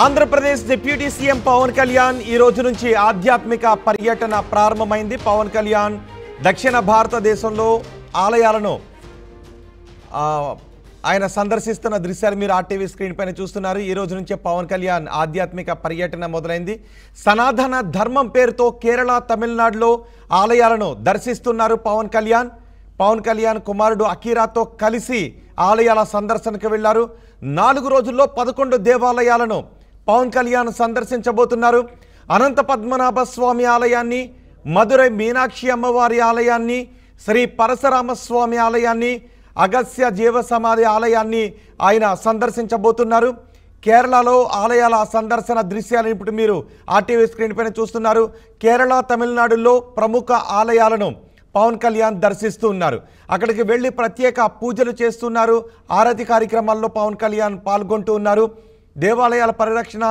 Andhra Pradesh deputy CM Pawan Kalyan ఈ రోజు నుంచి ఆధ్యాత్మిక పర్యటన ప్రారంభమైంది. పవన్ కళ్యాణ్ దక్షిణ భారతదేశంలో ఆలయాలను ఆయన సందర్శిస్తున్న దృశ్యాలు మీరు ఆర్టీవీ స్క్రీన్ పైన చూస్తున్నారు. ఈ రోజు నుంచే పవన్ కళ్యాణ్ ఆధ్యాత్మిక పర్యటన మొదలైంది. సనాతన ధర్మం పేరుతో కేరళ, తమిళనాడులో ఆలయాలను దర్శిస్తున్నారు పవన్ కళ్యాణ్ కుమారుడు అకీరాతో కలిసి ఆలయాల సందర్శనకు వెళ్లారు. 4 రోజుల్లో 11 దేవాలయాలను పవన్ కళ్యాణ్ సందర్శించబోతున్నారు. అనంత పద్మనాభ స్వామి ఆలయాన్ని, మధురై మీనాక్షి అమ్మవారి ఆలయాన్ని, శ్రీ పరశురామ స్వామి ఆలయాన్ని, అగస్త్య జీవ సమాధి ఆలయాన్ని ఆయన సందర్శించబోతున్నారు. కేరళలో ఆలయాల సందర్శన దృశ్యాలను ఇప్పుడు మీరు ఆర్టీవీ స్క్రీన్ పైన చూస్తున్నారు. కేరళ, తమిళనాడులో ప్రముఖ ఆలయాలను పవన్ కళ్యాణ్ దర్శిస్తూ ఉన్నారు. అక్కడికి వెళ్ళి ప్రత్యేక పూజలు చేస్తున్నారు. ఆరతి కార్యక్రమాల్లో పవన్ కళ్యాణ్ పాల్గొంటూ ఉన్నారు. దేవాలయాల పరిరక్షణ,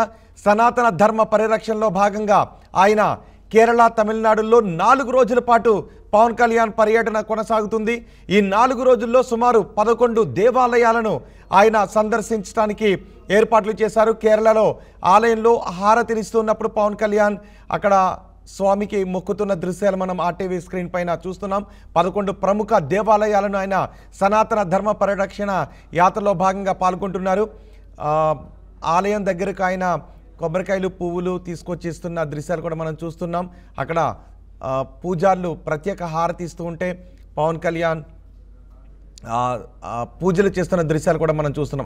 సనాతన ధర్మ పరిరక్షణలో భాగంగా ఆయన కేరళ, తమిళనాడులో 4 రోజుల పాటు పవన్ కళ్యాణ్ పర్యటన కొనసాగుతుంది. ఈ 4 రోజుల్లో సుమారు 11 దేవాలయాలను ఆయన సందర్శించడానికి ఏర్పాట్లు చేశారు. కేరళలో ఆలయంలో హారతినిస్తున్నప్పుడు పవన్ కళ్యాణ్ అక్కడ స్వామికి మొక్కుతున్న దృశ్యాలు మనం ఆర్టీవీ స్క్రీన్ పైన చూస్తున్నాం. 11 ప్రముఖ దేవాలయాలను ఆయన సనాతన ధర్మ పరిరక్షణ యాత్రలో భాగంగా పాల్గొంటున్నారు. ఆలయం దగ్గరకు ఆయన కొబ్బరికాయలు, పువ్వులు తీసుకొచ్చి ఇస్తున్న దృశ్యాలు కూడా మనం చూస్తున్నాం. అక్కడ పూజారులు ప్రత్యేక హారతి ఇస్తూ ఉంటే పవన్ కళ్యాణ్ పూజలు చేస్తున్న దృశ్యాలు కూడా మనం చూస్తున్నాం.